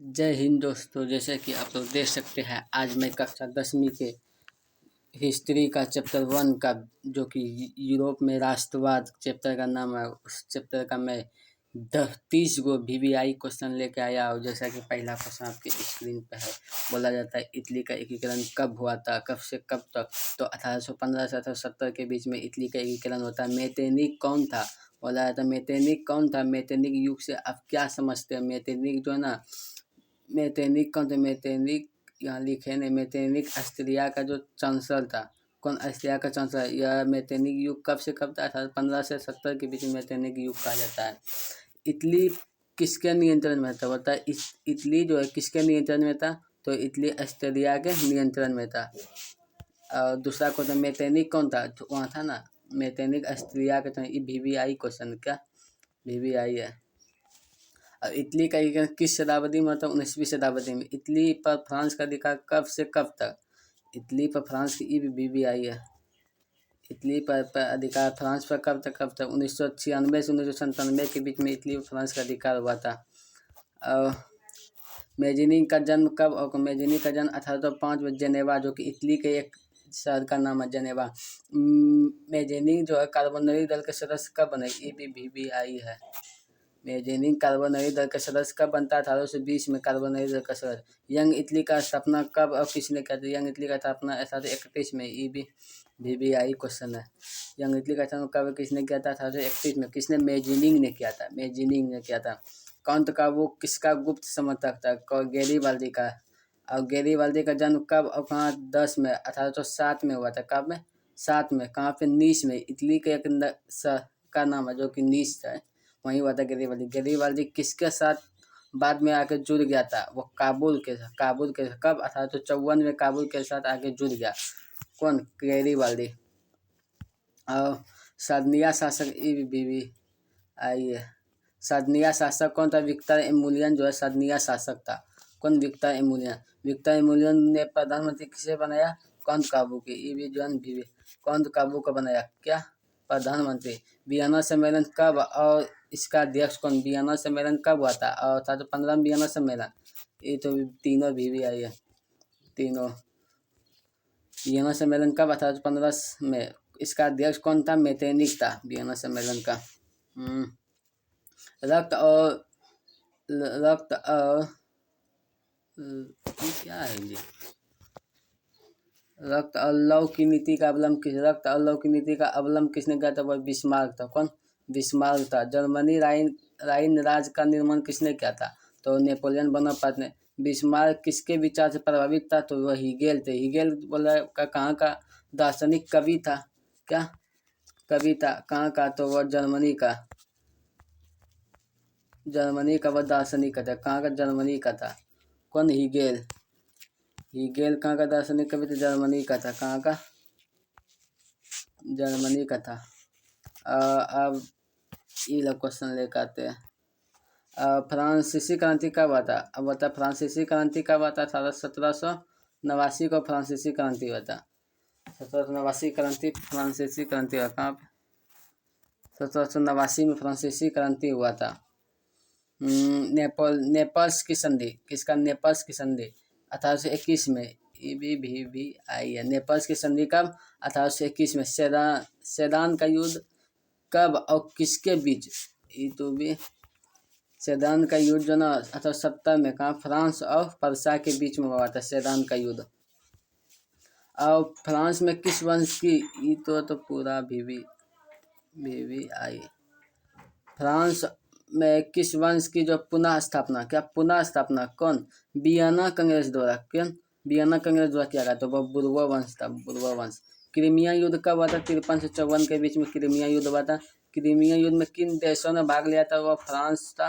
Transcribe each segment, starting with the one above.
जय हिंद दोस्तों। जैसे कि आप लोग देख सकते हैं, आज मैं कक्षा 10वीं के हिस्ट्री का चैप्टर 1 का, जो कि यूरोप में राष्ट्रवाद चैप्टर का नाम है, उस चैप्टर का मैं 30 गो VVI क्वेश्चन लेके आया हूँ। जैसा कि पहला क्वेश्चन आपके स्क्रीन पे है। बोला जाता है इटली का एकीकरण कब हुआ था, कब से कब तक। तो 1815 से 1870 के बीच में इटली का एकीकरण होता है। मेटेनिक कौन था? बोला जाता है मेटेनिक कौन था। मेटेनिक युग से आप क्या समझते हैं? मेटेनिक जो है ना, मेटेनिक कौन थे? मेटेनिक यहाँ लिखे नहीं। मेटेनिक ऑस्ट्रिया का जो चांसलर था। कौन? ऑस्ट्रिया का चांसलर। यह मेटेनिक युग कब से कब था? 1815 से 70 के बीच में मेटेनिक युग कहा जाता है। इटली किसके नियंत्रण में था? बता। इटली जो है किसके नियंत्रण में था? तो इटली ऑस्ट्रिया के नियंत्रण में था। और दूसरा क्वेश्चन, मेटेनिक कौन था? तो वहाँ था ना, मेटेनिक ऑस्ट्रिया के था। ये VVI क्वेश्चन, क्या VVI है। और इटली का एकीकरण किस शताब्दी में? मतलब 19वीं शताब्दी में। इटली पर फ्रांस का अधिकार कब से कब तक? इटली पर फ्रांस की VVI है। इटली पर अधिकार फ्रांस पर कब तक 1996 से 1997 के बीच में इटली पर फ्रांस का अधिकार हुआ था। और मेजिनी का जन्म कब? और मेजिनी का जन्म 1805 में जेनेवा, जो कि इटली के एक शहर का नाम है, जेनेवा। मेजिनी जो है कार्बोनरी दल के सदस्य कब बने? ये भी VVI है। मेजेनिक कार्बोनरी दल का सदस्य कब बनता है? 1820 में कार्बोनरी दल का सदस्य। यंग इटली का स्थापना कब और किसने किया था? यंग इटली का स्थापना 1831 में। ये भी VVI क्वेश्चन है। यंग इटली का स्थापना कब किसने किया था? 1831 में। किसने? मेजिनिंग ने किया था। मेजिनिंग ने किया था। काउंट का वो किसका गुप्त समर्थक था? गैरीबाल्दी का। और गैरीबाल्दी का जन्म कब और कहाँ? 10 में 1807 में हुआ था। कब में? 7 में। कहाँ पे? नीस में। इटली के एक का नाम है जो कि नीस है, वहीं हुआ था गैरीबाल्दी। गैरीबाल्दी किसके साथ बाद में आके जुड़ गया था? वो काबुल के साथ। कब? 1854 में काबुल के साथ आके जुड़ गया। कौन? गैरीबाल्दी। और साधनिया शासक VVI है। साधनिया शासक कौन था? विक्टर एमुलियन जो है साधनिया शासक था। कौन? विक्टर एमुलियन। विक्टर एमुलियन ने प्रधानमंत्री किसे बनाया? कौन काबू की। ये भी जो है कौन काबू का बनाया, क्या? प्रधानमंत्री। वियना सम्मेलन कब और इसका अध्यक्ष कौन? वियना सम्मेलन कब हुआ था? और 1815 में वियना सम्मेलन। ये तो तीनों VVI है। तीनों वियना सम्मेलन कब? 1815 में। इसका अध्यक्ष कौन था? मेटेनिक था वियना सम्मेलन का। रक्त और रक्त और क्या है ये? रक्त और लौह की नीति का अवलंब किस? रक्त और लौह की नीति का अवलंब किसने किया था? वह बिस्मार्क था। कौन? बिस्मार्क था। जर्मनी राइन राज का निर्माण किसने किया था? तो नेपोलियन बोनापार्ट ने। बिस्मार्क किसके विचार से प्रभावित था? तो वह हीगेल थे। हीगेल बोला कहाँ का दार्शनिक कवि था? क्या कवि था? कहाँ का? तो वह जर्मनी का वह दार्शनिक था। कहाँ का? जर्मनी का था। कौन? हीगेल। हीगेल कहाँ का दार्शनिक कवि था? जर्मनी का था। कहाँ का? जर्मनी का था। अब ये लोग क्वेश्चन लेकर आते हैं। फ्रांसीसी क्रांति कब आता? अब बता, फ्रांसीसी क्रांति कब आता? 1789 को फ्रांसीसी क्रांति हुआ था। 1789 क्रांति, फ्रांसीसी क्रांति हुआ। कहाँ पे? 1789 में फ्रांसीसी क्रांति हुआ था। नेपल्स की संधि किसका? नेपल्स की संधि 1821 में। ये भी आई है। नेपल्स की संधि कब? 1821 में। सेदान का युद्ध कब और किसके बीच? ये तो भी सेदान का युद्ध जो ना 1870 में। कहाँ? फ्रांस और पर्सा के बीच में हुआ था सेदान का युद्ध। और फ्रांस में किस वंश की? ये तो पूरा VVI। फ्रांस में किस वंश की जो पुनः स्थापना? क्या पुनः स्थापना? कौन? वियना कांग्रेस द्वारा। कौन? वियना कांग्रेस द्वारा किया गया। तो वह बुर्बो वंश था। बुर्बो वंश। क्रीमिया युद्ध कब हुआ था? 53 से 54 के बीच में क्रीमिया युद्ध हुआ था। क्रीमिया युद्ध में किन देशों ने भाग लिया था? वह फ्रांस था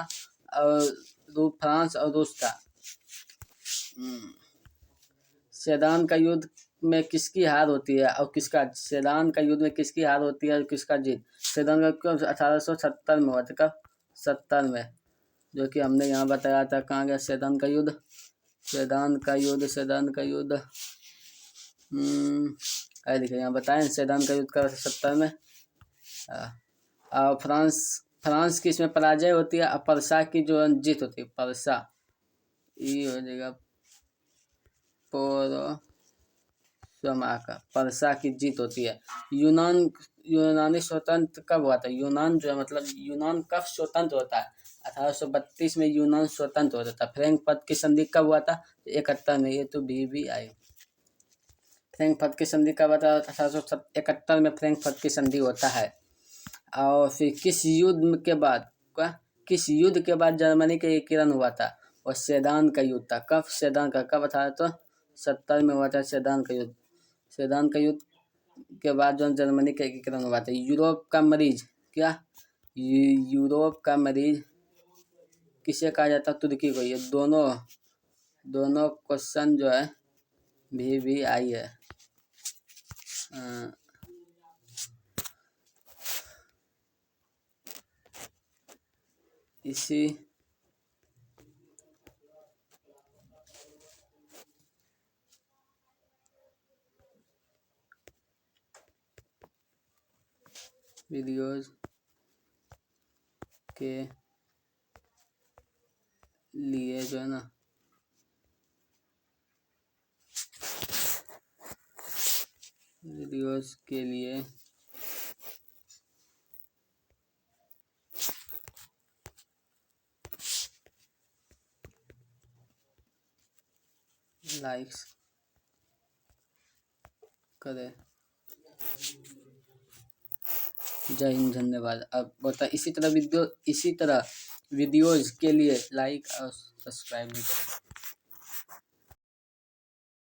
और फ्रांस और रूस था। सेदान का युद्ध में किसकी हार होती है और किसका? सेदान का युद्ध में किसकी हार होती है और किसका जीत? सेदान का कब? 1870 में हुआ था। कब? 70 में, जो कि हमने यहाँ बताया था। कहाँ गया सेदान का युद्ध? सेदान का युद्ध है देखिए यहाँ बताएं। सेदान का युद्ध का 70 में। और फ्रांस की इसमें पराजय होती है और पर्सा की जो जीत होती है। पर्सा ई हो जाएगा पोरो का परसा की जीत होती है। यूनानी स्वतंत्र कब हुआ था? यूनान जो है मतलब यूनान कब स्वतंत्र होता है? 1832 में यूनान स्वतंत्र होता था। फ्रैंकफर्ट की संधि कब हुआ था? 71 में। ये तो भी आई। फ्रैंकफर्ट की संधि कब हुआ था? 1871 में फ्रैंकफर्ट की संधि होता है। और फिर किस युद्ध के बाद किस युद्ध के बाद जर्मनी का एकीकरण हुआ था? और सेदान का युद्ध था। कब? सेदान का कब? 1870 में हुआ था सेदान का युद्ध। सेदान का युद्ध के बाद जो जर्मनी का एकीकरण हुआ था। यूरोप का मरीज यूरोप का मरीज किसे कहा जाता? तुर्की को। ये दोनों क्वेश्चन जो है भी आई है। इसी वीडियोज के लिए जो है ना वीडियोज के लिए लाइक्स करें। जय हिंद, धन्यवाद। अब बता इसी तरह वीडियोज के लिए लाइक और सब्सक्राइब भी करें।